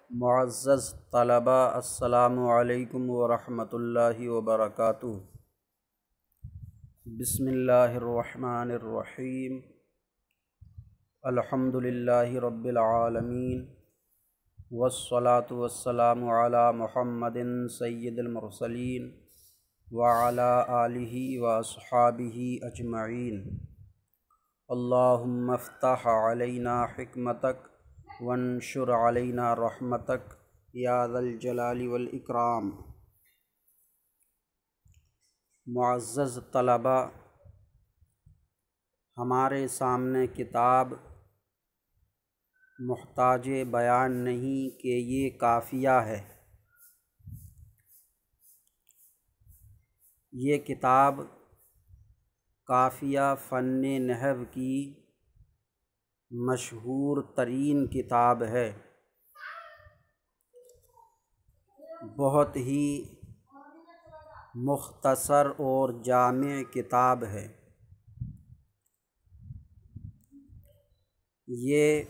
معزز طلباء، السلام علیکم ورحمۃ اللہ وبرکاتہ۔ بسم اللہ الرحمن الرحیم۔ الحمد للہ رب العالمین، والصلاة والسلام علی محمد سید المرسلین وعلی آلہ واصحابہ اجمعین۔ اللہم افتح علینا حکمتک وانشر علینا رحمتک یا ذا الجلال والاکرام۔ معزز طلباء، ہمارے سامنے کتاب محتاج بیان نہیں کہ یہ کافیہ ہے۔ یہ کتاب کافیہ فن نحو کی مشہور ترین کتاب ہے۔ بہت ہی مختصر اور جامع کتاب ہے۔ یہ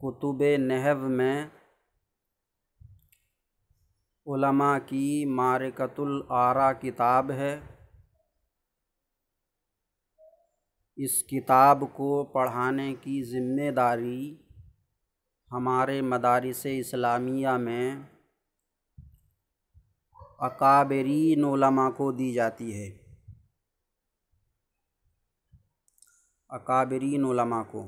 کتب نحو میں علماء کی معرکۃ الآراء کتاب ہے۔ اس کتاب کو پڑھانے کی ذمہ داری ہمارے مدارس اسلامیہ میں اکابرین علماء کو دی جاتی ہے۔ اکابرین علماء کو،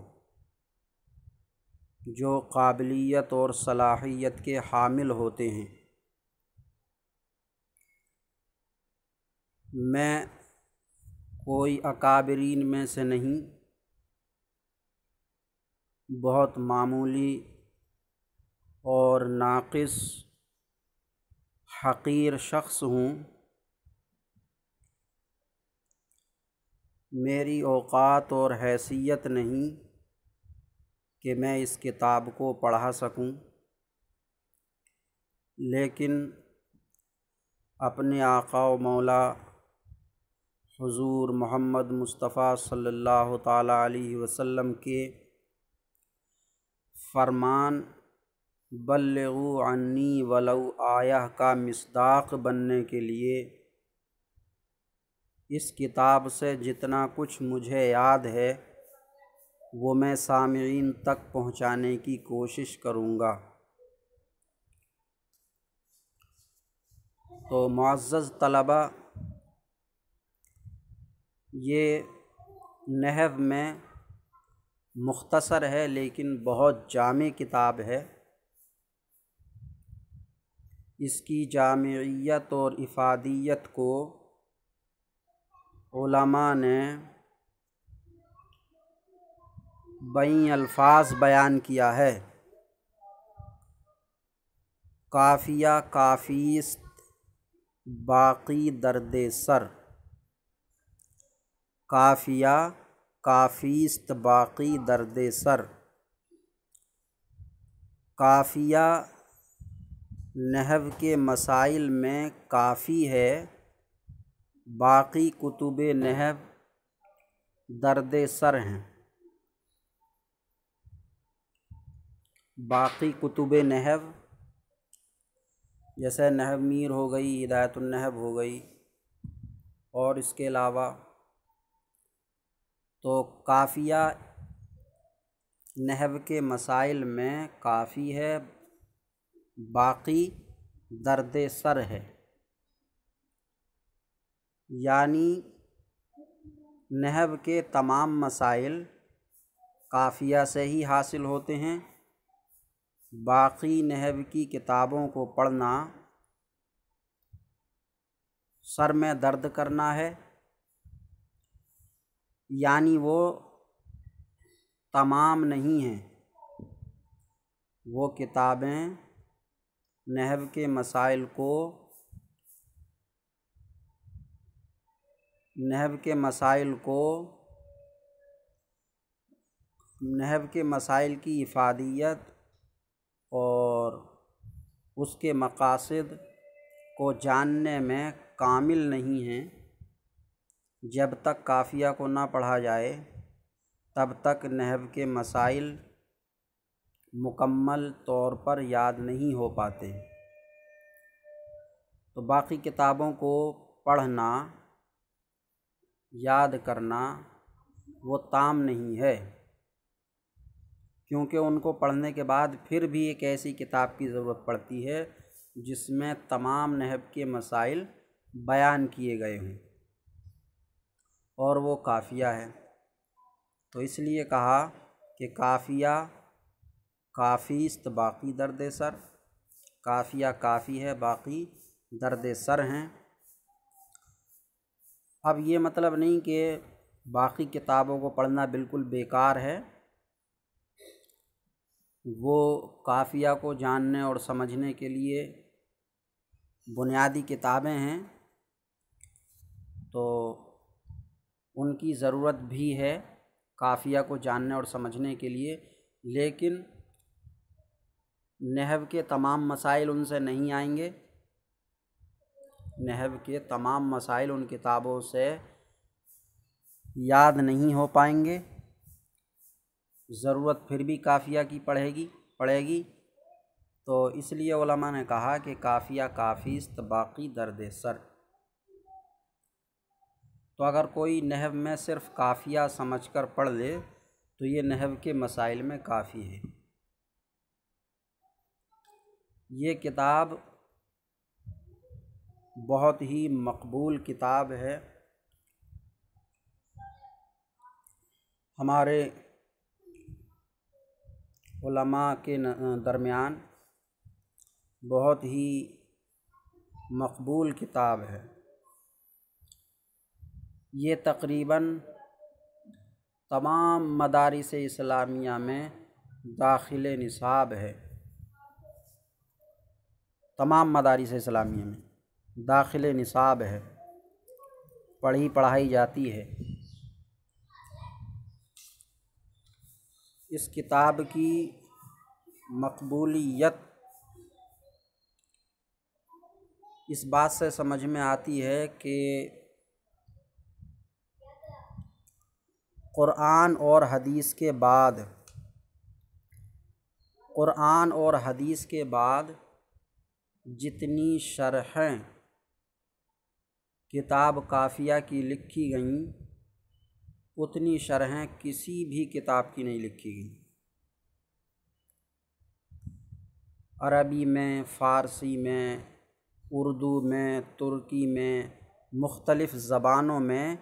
جو قابلیت اور صلاحیت کے حامل ہوتے ہیں۔ میں کوئی اکابرین میں سے نہیں، بہت معمولی اور ناقص حقیر شخص ہوں۔ میری اوقات اور حیثیت نہیں کہ میں اس کتاب کو پڑھا سکوں، لیکن اپنے آقا و مولا حضور محمد مصطفیٰ صلی اللہ تعالیٰ علیہ وسلم کے فرمان بلغوا عنی ولو آیہ کا مصداق بننے کے لیے اس کتاب سے جتنا کچھ مجھے یاد ہے وہ میں سامعین تک پہنچانے کی کوشش کروں گا۔ تو معزز طلباء، یہ نحو میں مختصر ہے لیکن بہت جامع کتاب ہے۔ اس کی جامعیت اور افادیت کو علماء نے بئیں الفاظ بیان کیا ہے۔ کافیہ کافیست باقی درد سر، کافیہ کافیست باقی درد سر۔ کافیہ نحو کے مسائل میں کافی ہے، باقی کتب نحو درد سر ہیں۔ باقی کتب نحو جیسے نحو میر ہو گئی، ہدایت النحو ہو گئی، اور اس کے علاوہ تو کافیہ نحو کے مسائل میں کافی ہے، باقی درد سر ہے۔ یعنی نحو کے تمام مسائل کافیہ سے ہی حاصل ہوتے ہیں، باقی نحو کی کتابوں کو پڑھنا سر میں درد کرنا ہے، یعنی وہ تمام نہیں ہیں۔ وہ کتابیں نحو کے مسائل کو نحو کے مسائل کی افادیت اور اس کے مقاصد کو جاننے میں کامل نہیں ہیں۔ جب تک کافیہ کو نہ پڑھا جائے تب تک نحو کے مسائل مکمل طور پر یاد نہیں ہو پاتے، تو باقی کتابوں کو پڑھنا، یاد کرنا وہ تام نہیں ہے، کیونکہ ان کو پڑھنے کے بعد پھر بھی ایک ایسی کتاب کی ضرورت پڑتی ہے جس میں تمام نحو کے مسائل بیان کیے گئے ہوں، اور وہ کافیہ ہے۔ تو اس لیے کہا کہ کافیہ کافی است باقی درد سر، کافیہ کافی ہے، باقی درد سر ہیں۔ اب یہ مطلب نہیں کہ باقی کتابوں کو پڑھنا بالکل بیکار ہے، وہ کافیہ کو جاننے اور سمجھنے کے لیے بنیادی کتابیں ہیں، تو ان کی ضرورت بھی ہے کافیہ کو جاننے اور سمجھنے کے لیے، لیکن نحو کے تمام مسائل ان سے نہیں آئیں گے، نحو کے تمام مسائل ان کتابوں سے یاد نہیں ہو پائیں گے، ضرورت پھر بھی کافیہ کی پڑے گی، تو اس لیے علماء نے کہا کہ کافیہ کافی است باقی درد سر۔ تو اگر کوئی نحو میں صرف کافیہ سمجھ کر پڑھ لے تو یہ نحو کے مسائل میں کافی ہے۔ یہ کتاب بہت ہی مقبول کتاب ہے، ہمارے علماء کے درمیان بہت ہی مقبول کتاب ہے۔ یہ تقریباً تمام مدارس اسلامیہ میں داخل نصاب ہے، تمام مدارس اسلامیہ میں داخل نصاب ہے، پڑھائی جاتی ہے۔ اس کتاب کی مقبولیت اس بات سے سمجھ میں آتی ہے کہ قرآن اور حدیث کے بعد جتنی شرحیں کتاب کافیہ کی لکھی گئیں اتنی شرحیں کسی بھی کتاب کی نہیں لکھی گئیں۔ عربی میں، فارسی میں، اردو میں، ترکی میں، مختلف زبانوں میں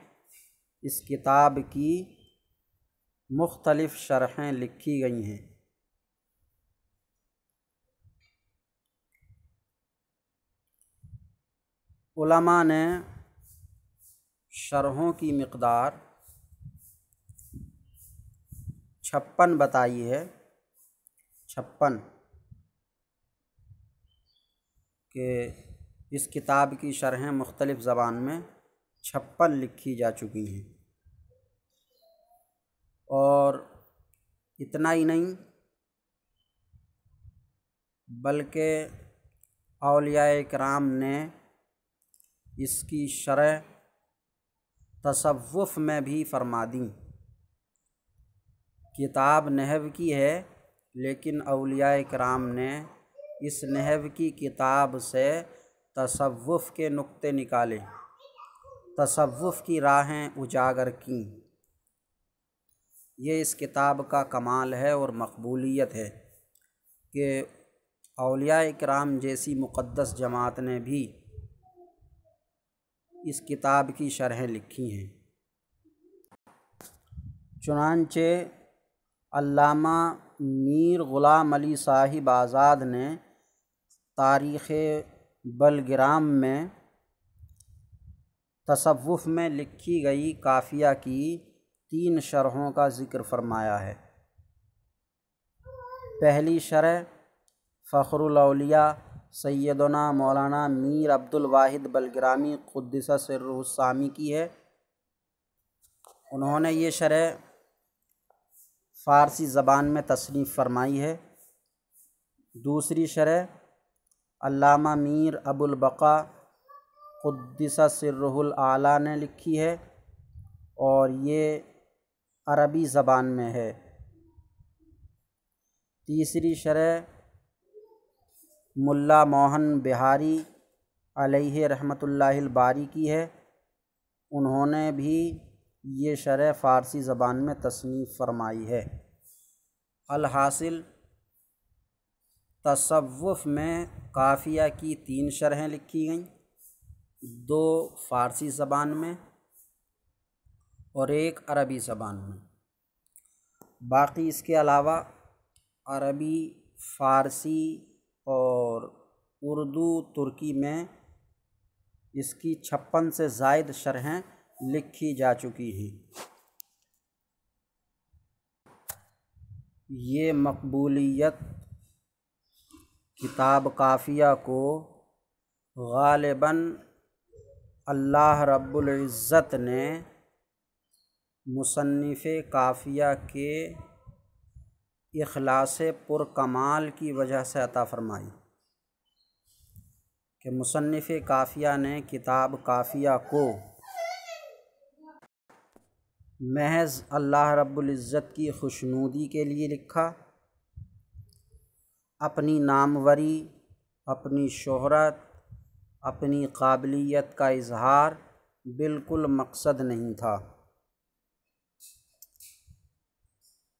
اس کتاب کی مختلف شرحیں لکھی گئی ہیں۔ علماء نے شرحوں کی مقدار 56 بتائی ہے، 56 کہ اس کتاب کی شرحیں مختلف زبان میں 56 لکھی جا چکی ہیں، اور اتنا ہی نہیں بلکہ اولیاء کرام نے اس کی شرح تصوف میں بھی فرما دیں۔ کتاب نحو کی ہے لیکن اولیاء کرام نے اس نحو کی کتاب سے تصوف کے نقطے نکالے، تصوف کی راہیں اجاگر کیں۔ یہ اس کتاب کا کمال ہے اور مقبولیت ہے کہ اولیاء کرام جیسی مقدس جماعت نے بھی اس کتاب کی شرحیں لکھی ہیں۔ چنانچہ علامہ میر غلام علی صاحب آزاد نے تاریخ بلگرام میں تصوف میں لکھی گئی کافیہ کی 3 شرحوں کا ذکر فرمایا ہے۔ پہلی شرح فخر الاولیاء سیدنا مولانا میر عبد الواحد بلگرامی قدس سرہ السامی کی ہے، انہوں نے یہ شرح فارسی زبان میں تصنیف فرمائی ہے۔ دوسری شرح علامہ میر ابو البقاء قدس سرہ الاعلیٰ نے لکھی ہے اور یہ عربی زبان میں ہے۔ تیسری شرح ملا موہن بہاری علیہ رحمۃ اللہ الباری کی ہے، انہوں نے بھی یہ شرح فارسی زبان میں تصنیف فرمائی ہے۔ الحاصل تصوف میں قافیہ کی 3 شرحیں لکھی گئیں، 2 فارسی زبان میں اور 1 عربی زبان میں۔ باقی اس کے علاوہ عربی، فارسی اور اردو، ترکی میں اس کی 56 سے زائد شرحیں لکھی جا چکی ہیں۔ یہ مقبولیت کتاب قافیہ کو غالباً اللہ رب العزت نے مصنف قافیہ کے اخلاص پرکمال کی وجہ سے عطا فرمائی کہ مصنف قافیہ نے کتاب قافیہ کو محض اللہ رب العزت کی خوشنودی کے لیے لکھا، اپنی ناموری، اپنی شہرت، اپنی قابلیت کا اظہار بالکل مقصد نہیں تھا،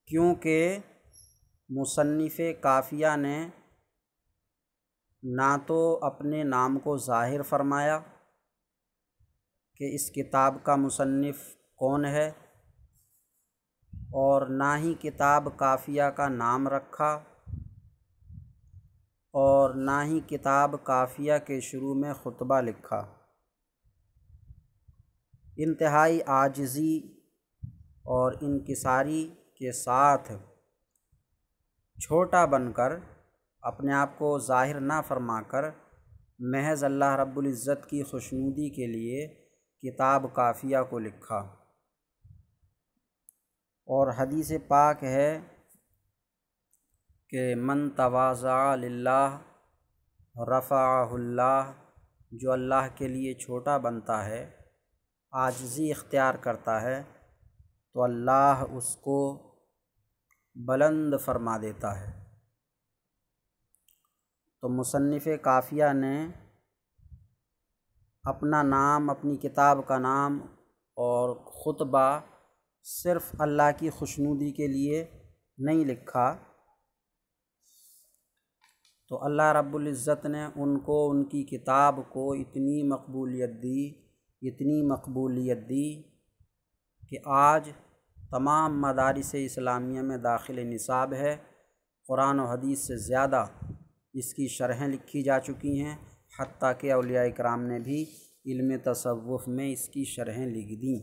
کیونکہ مصنف قافیہ نے نہ تو اپنے نام کو ظاہر فرمایا کہ اس کتاب کا مصنف کون ہے، اور نہ ہی کتاب قافیہ کا نام رکھا، اور نہ ہی کتاب قافیہ کے شروع میں خطبہ لکھا۔ انتہائی عاجزی اور انکساری کے ساتھ چھوٹا بن کر، اپنے آپ کو ظاہر نہ فرما کر، محض اللہ رب العزت کی خوشنودی کے لیے کتاب قافیہ کو لکھا۔ اور حدیث پاک ہے کہ من تواضع للہ رفعہ اللہ، جو اللہ کے لیے چھوٹا بنتا ہے، عاجزی اختیار کرتا ہے، تو اللہ اس کو بلند فرما دیتا ہے۔ تو مصنف قافیہ نے اپنا نام، اپنی کتاب کا نام اور خطبہ صرف اللہ کی خوشنودی کے لیے نہیں لکھا، تو اللہ رب العزت نے ان کو، ان کی کتاب کو اتنی مقبولیت دی کہ آج تمام مدارس اسلامیہ میں داخل نصاب ہے۔ قرآن و حدیث سے زیادہ اس کی شرحیں لکھی جا چکی ہیں، حتیٰ کہ اولیاء کرام نے بھی علم تصوف میں اس کی شرحیں لکھ دیں۔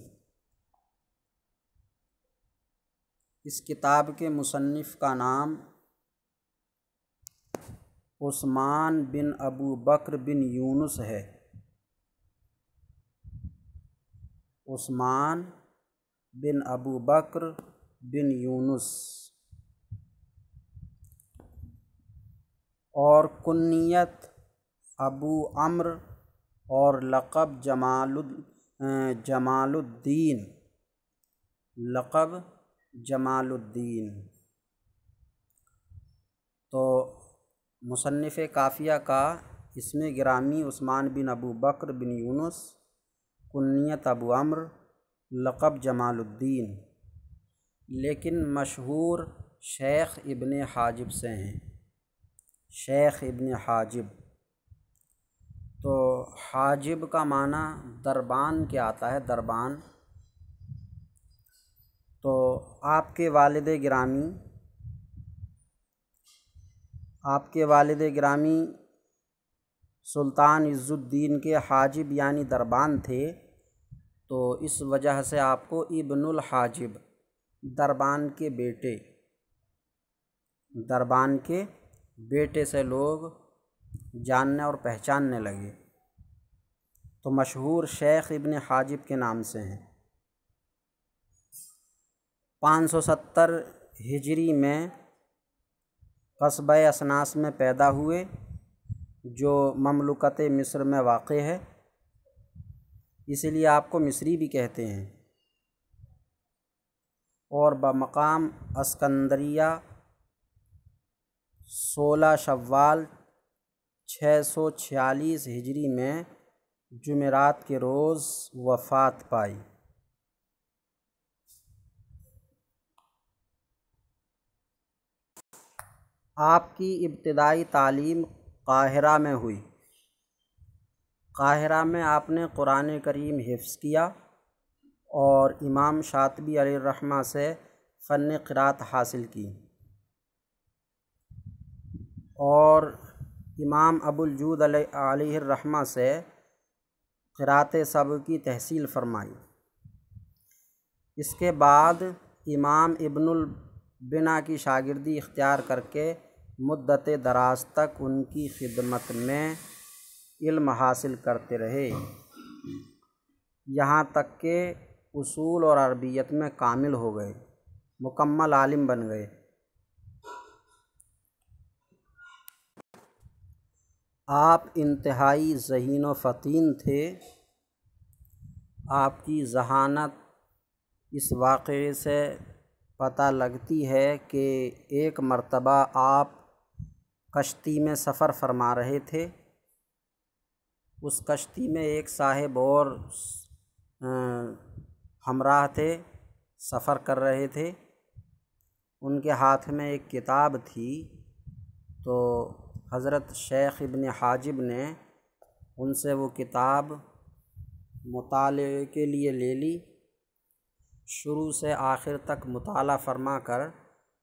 اس کتاب کے مصنف کا نام عثمان بن ابو بکر بن یونس ہے۔ عثمان بن ابو بکر بن یونس، اور کنیت ابو عمرو اور لقب جمال الدین۔ تو مصنف قافیہ کا اسم گرامی عثمان بن ابو بکر بن یونس، کنیت ابو عمرو، لقب جمال الدین، لیکن مشہور شیخ ابن حاجب سے ہیں۔ شیخ ابن حاجب، تو حاجب کا معنی دربان کے آتا ہے، دربان۔ تو آپ کے والد گرامی سلطان عز الدین کے حاجب یعنی دربان تھے، تو اس وجہ سے آپ کو ابن الحاجب، دربان کے بیٹے سے لوگ جاننے اور پہچاننے لگے، تو مشہور شیخ ابن حاجب کے نام سے ہیں۔ 570 ہجری میں قصبہ اسناس میں پیدا ہوئے، جو مملکت مصر میں واقع ہے، اسی لیے آپ کو مصری بھی کہتے ہیں، اور بمقام اسکندریہ 16 شوال 646 ہجری میں جمعرات کے روز وفات پائی۔ آپ کی ابتدائی تعلیم قاہرہ میں ہوئی۔ قاہرہ میں آپ نے قرآن کریم حفظ کیا اور امام شاطبی علیہ الرحمہ سے فن قرات حاصل کی اور امام ابو الجود علیہ الرحمہ سے قرات سبع کی تحصیل فرمائی۔ اس کے بعد امام ابن البنا کی شاگردی اختیار کر کے مدت دراز تک ان کی خدمت میں علم حاصل کرتے رہے، یہاں تک کہ اصول اور عربیت میں کامل ہو گئے، مکمل عالم بن گئے۔ آپ انتہائی ذہین و فطن تھے۔ آپ کی ذہانت اس واقعے سے پتہ لگتی ہے کہ ایک مرتبہ آپ کشتی میں سفر فرما رہے تھے۔ اس کشتی میں ایک صاحب اور ہمراہ تھے، سفر کر رہے تھے۔ ان کے ہاتھ میں ایک کتاب تھی، تو حضرت شیخ ابن حاجب نے ان سے وہ کتاب مطالعے کے لیے لے لی، شروع سے آخر تک مطالعہ فرما کر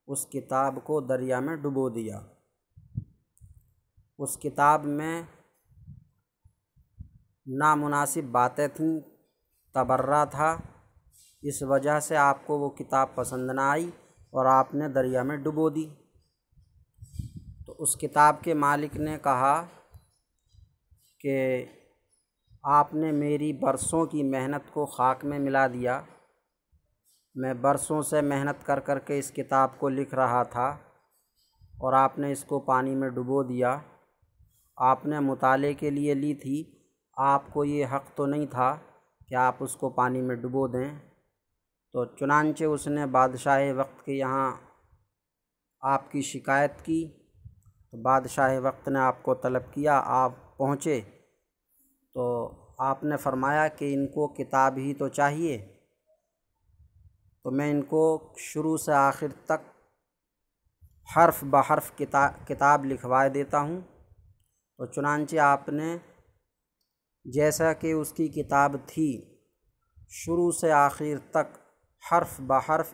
اس کتاب کو دریا میں ڈبو دیا۔ اس کتاب میں نامناسب باتیں تھیں، تبرہ تھا، اس وجہ سے آپ کو وہ کتاب پسند نہ آئی اور آپ نے دریا میں ڈبو دی۔ تو اس کتاب کے مالک نے کہا کہ آپ نے میری برسوں کی محنت کو خاک میں ملا دیا، میں برسوں سے محنت کر کر کے اس کتاب کو لکھ رہا تھا اور آپ نے اس کو پانی میں ڈبو دیا۔ آپ نے مطالعے کے لیے لی تھی، آپ کو یہ حق تو نہیں تھا کہ آپ اس کو پانی میں ڈبو دیں۔ تو چنانچہ اس نے بادشاہ وقت کے یہاں آپ کی شکایت کی، تو بادشاہ وقت نے آپ کو طلب کیا، آپ پہنچے تو آپ نے فرمایا کہ ان کو کتاب ہی تو چاہیے، تو میں ان کو شروع سے آخر تک حرف بحرف کتاب لکھوائے دیتا ہوں۔ تو چنانچہ آپ نے جیسا کہ اس کی کتاب تھی شروع سے آخر تک حرف بحرف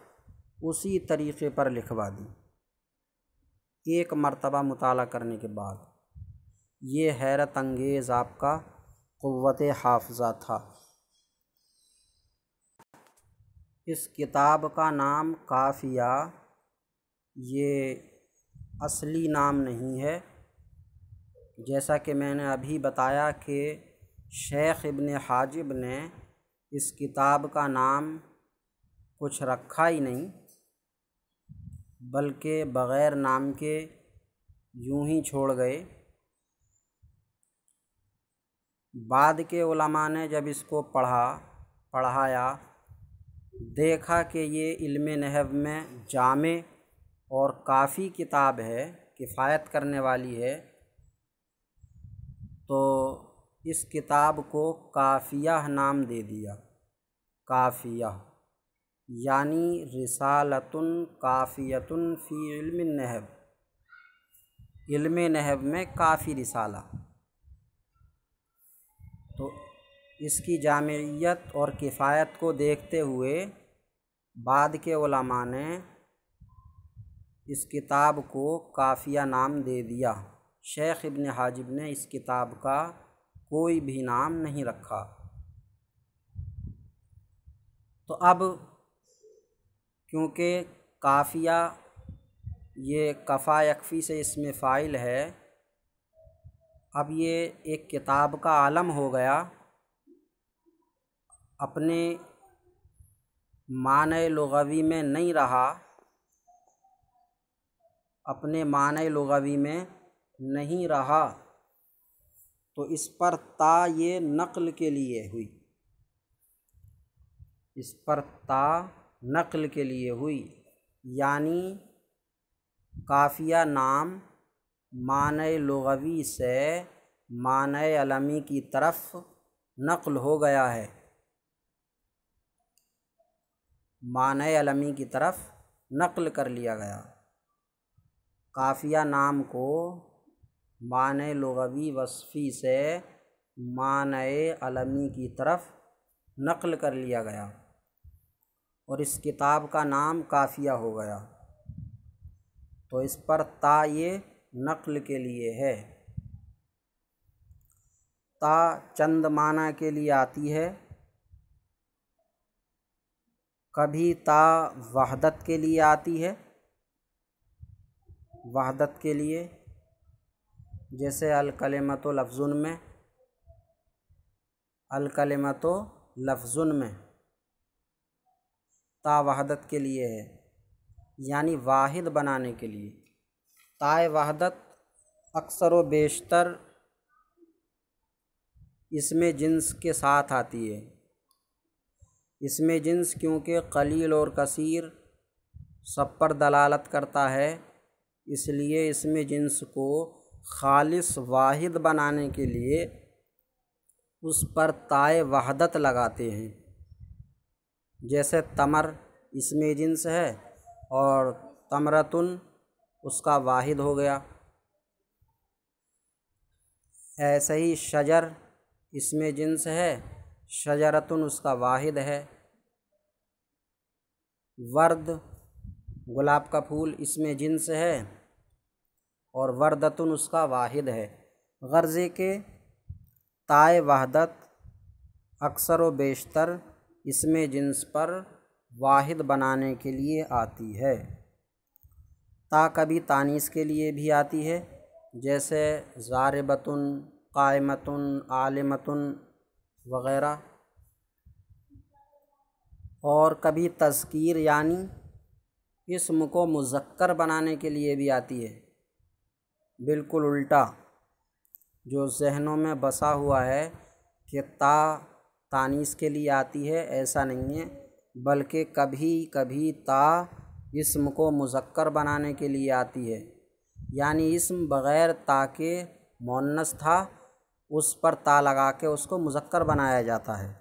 اسی طریقے پر لکھوا دی۔ ایک مرتبہ مطالعہ کرنے کے بعد یہ حیرت انگیز آپ کا قوت حافظہ تھا۔ اس کتاب کا نام کافیہ، یہ اصلی نام نہیں ہے، جیسا کہ میں نے ابھی بتایا کہ شیخ ابن حاجب نے اس کتاب کا نام کچھ رکھا ہی نہیں، بلکہ بغیر نام کے یوں ہی چھوڑ گئے۔ بعد کے علماء نے جب اس کو پڑھایا، دیکھا کہ یہ علم نحو میں جامع اور کافی کتاب ہے، کفایت کرنے والی ہے، تو اس کتاب کو کافیہ نام دے دیا۔ کافیہ یعنی رسالۃ کافیۃ فی علم النحو، علم نحو میں کافی رسالہ۔ تو اس کی جامعیت اور کفایت کو دیکھتے ہوئے بعد کے علماء نے اس کتاب کو کافیہ نام دے دیا۔ شیخ ابن حاجب نے اس کتاب کا کوئی بھی نام نہیں رکھا۔ تو اب کیونکہ کافیہ یہ کفا یکفی سے اسم فاعل ہے، اب یہ ایک کتاب کا عالم ہو گیا، اپنے معنی لغوی میں نہیں رہا، اپنے معنی لغوی میں نہیں رہا، تو اس پر تا یہ نقل کے لیے ہوئی، اس پر تا نقل کے لیے ہوئی، یعنی کافیہ نام معنی لغوی سے معنی علمی کی طرف نقل ہو گیا ہے، معنی علمی کی طرف نقل کر لیا گیا۔ قافیہ نام کو معنی لغوی وصفی سے معنی علمی کی طرف نقل کر لیا گیا اور اس کتاب کا نام قافیہ ہو گیا۔ تو اس پر تا یہ نقل کے لیے ہے۔ تا چند معنی کے لیے آتی ہے، کبھی تا وحدت کے لیے آتی ہے، وحدت کے لیے، جیسے الکلمۃ لفظ میں، الکلمۃ لفظ میں تا وحدت کے لیے ہے، یعنی واحد بنانے کے لیے۔ تائے وحدت اکثر و بیشتر اسم جنس کے ساتھ آتی ہے۔ اسم جنس کیونکہ قلیل اور کثیر سب پر دلالت کرتا ہے، اس لیے اسم جنس کو خالص واحد بنانے کے لیے اس پر تائے وحدت لگاتے ہیں۔ جیسے تمر اسم جنس ہے اور تمرتن اس کا واحد ہو گیا، ایسے ہی شجر اسم جنس ہے، شجرتن اس کا واحد ہے۔ ورد گلاب کا پھول اسم جنس ہے اور وردتن اس کا واحد ہے۔ غرض کہ تائے وحدت اکثر و بیشتر اسم جنس پر واحد بنانے کے لیے آتی ہے۔ تا کبھی تانیث کے لیے بھی آتی ہے، جیسے ضاربتن، قائمتن، عالمتن وغیرہ، اور کبھی تذکیر یعنی اسم کو مذکر بنانے کے لیے بھی آتی ہے۔ بالکل الٹا جو ذہنوں میں بسا ہوا ہے کہ تا تانیث کے لیے آتی ہے، ایسا نہیں ہے، بلکہ کبھی کبھی تا اسم کو مذکر بنانے کے لیے آتی ہے، یعنی اسم بغیر تا کے مؤنث تھا، اس پر تا لگا کے اس کو مذکر بنایا جاتا ہے۔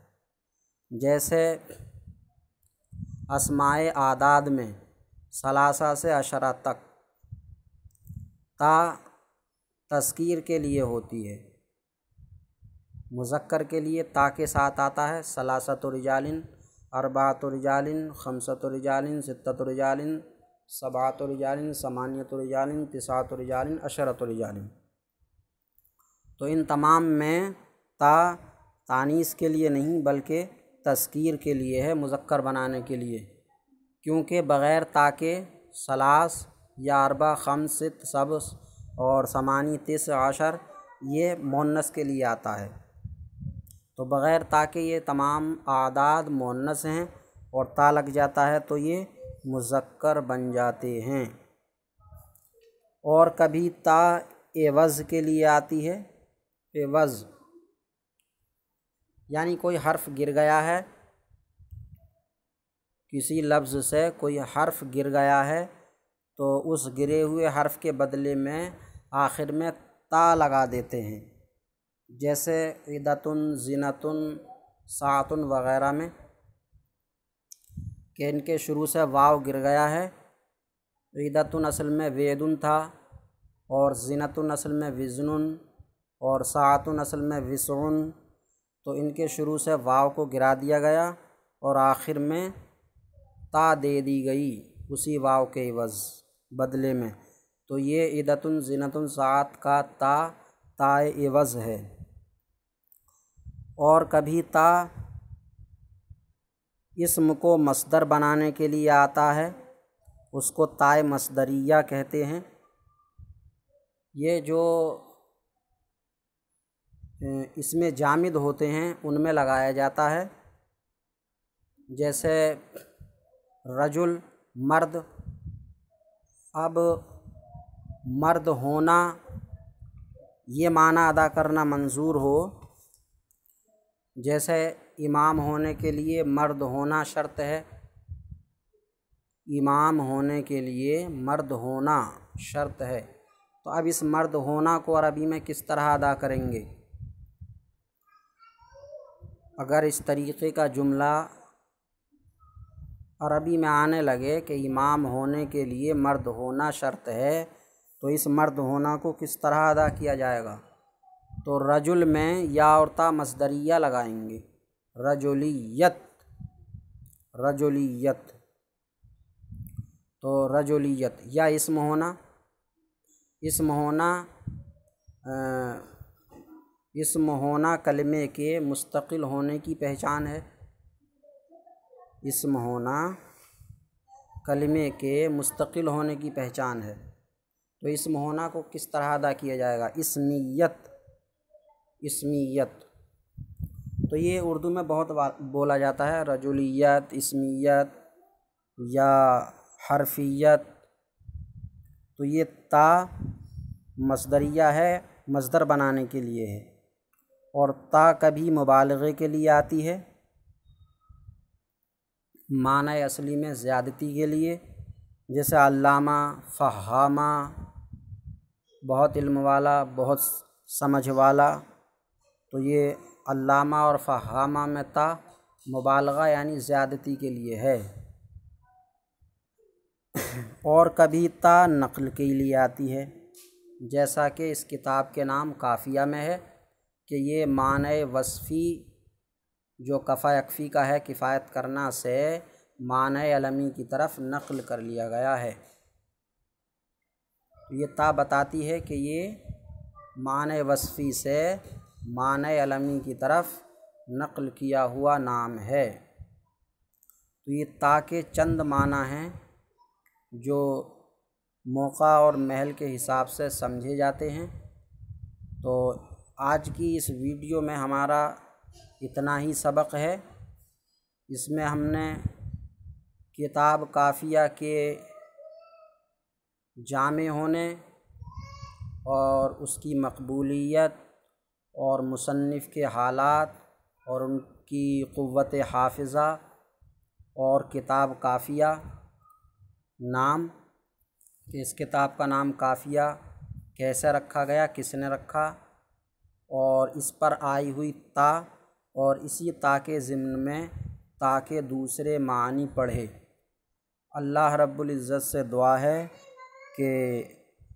جیسے اسماء اعداد میں ثلاثہ سے عشرہ تک تا تذکیر کے لیے ہوتی ہے، مذکر کے لیے تا کے ساتھ آتا ہے، ثلاثۃ رجال، اربعۃ رجال، خمسۃ رجال، ستۃ رجال، سبعۃ رجال، ثمانیۃ رجال، تسعۃ رجال، عشرۃ رجال۔ تو ان تمام میں تا تانیث کے لیے نہیں بلکہ تذکیر کے لیے ہے، مذکر بنانے کے لیے، کیونکہ بغیر تا کے ثلاث یا اربع، خمس، ست، سبع اور ثمانی، تسع، عشر یہ مؤنث کے لیے آتا ہے۔ تو بغیر تا کے یہ تمام اعداد مؤنث ہیں اور تا لگ جاتا ہے تو یہ مذکر بن جاتے ہیں۔ اور کبھی تا عوض کے لیے آتی ہے، عوض یعنی کوئی حرف گر گیا ہے، کسی لفظ سے کوئی حرف گر گیا ہے تو اس گرے ہوئے حرف کے بدلے میں آخر میں تا لگا دیتے ہیں، جیسے عدتن، زینتن، ساعتن وغیرہ میں، کہ ان کے شروع سے واو گر گیا ہے۔ عدتن اصل میں ویدن تھا، اور زینتن اصل میں وزنن، اور ساعتن اصل میں وسعن، تو ان کے شروع سے واو کو گرا دیا گیا اور آخر میں تا دے دی گئی اسی واو کے عوض بدلے میں، تو یہ عدتن، زینتن، ساعت کا تا تائے عوض ہے۔ اور کبھی تا اسم کو مصدر بنانے کے لیے آتا ہے، اس کو تائے مصدریہ کہتے ہیں۔ یہ جو اسم جامد ہوتے ہیں ان میں لگایا جاتا ہے، جیسے رجل، مرد۔ اب مرد ہونا یہ معنی ادا کرنا منظور ہو، جیسے امام ہونے کے لیے مرد ہونا شرط ہے، امام ہونے کے لیے مرد ہونا شرط ہے، تو اب اس مرد ہونا کو عربی میں کس طرح ادا کریں گے؟ اگر اس طریقے کا جملہ عربی میں آنے لگے کہ امام ہونے کے لیے مرد ہونا شرط ہے، تو اس مرد ہونا کو کس طرح ادا کیا جائے گا؟ تو رجل میں یا اور تا مصدریہ لگائیں گے، رجولیت، رجولیت، تو رجولیت یا اسم ہونا، اسم ہونا، اسم ہونا کلمے کے مستقل ہونے کی پہچان ہے، اسم ہونا کلمے کے مستقل ہونے کی پہچان ہے۔ تو اسم ہونا کو کس طرح ادا کیا جائے گا؟ اسمیت، اسمیت، تو یہ اردو میں بہت بولا جاتا ہے، رجولیت، اسمیت یا حرفیت۔ تو یہ تا مصدریہ ہے، مصدر بنانے کے لیے ہے، اور تا کبھی مبالغے کے لیے آتی ہے، معنی اصلی میں زیادتی کے لیے، جیسے علامہ، فہامہ، بہت علم والا، بہت سمجھ والا۔ تو یہ علامہ اور فہامہ میں تا مبالغہ یعنی زیادتی کے لیے ہے، اور کبھی تا نقل کے لیے آتی ہے، جیسا کہ اس کتاب کے نام کافیہ میں ہے کہ یہ معنی وصفی جو کفا یکفی کا ہے، کفایت کرنا سے معنی علمی کی طرف نقل کر لیا گیا ہے۔ یہ تا بتاتی ہے کہ یہ معنی وصفی سے معنی علمی کی طرف نقل کیا ہوا نام ہے۔ تو یہ تا کے چند معنی ہیں جو موقع اور محل کے حساب سے سمجھے جاتے ہیں۔ تو آج کی اس ویڈیو میں ہمارا اتنا ہی سبق ہے۔ اس میں ہم نے کتاب کافیہ کے جامع ہونے اور اس کی مقبولیت اور مصنف کے حالات اور ان کی قوت حافظہ اور کتاب کافیہ نام، کہ اس کتاب کا نام کافیہ کیسے رکھا گیا، کس نے رکھا، اور اس پر آئی ہوئی تا، اور اسی تا کے ضمن میں تا کے دوسرے معنی پڑھے۔ اللہ رب العزت سے دعا ہے کہ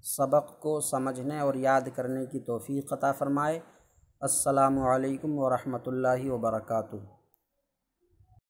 سبق کو سمجھنے اور یاد کرنے کی توفیق عطا فرمائے۔ السلام علیکم ورحمۃ اللہ وبرکاتہ۔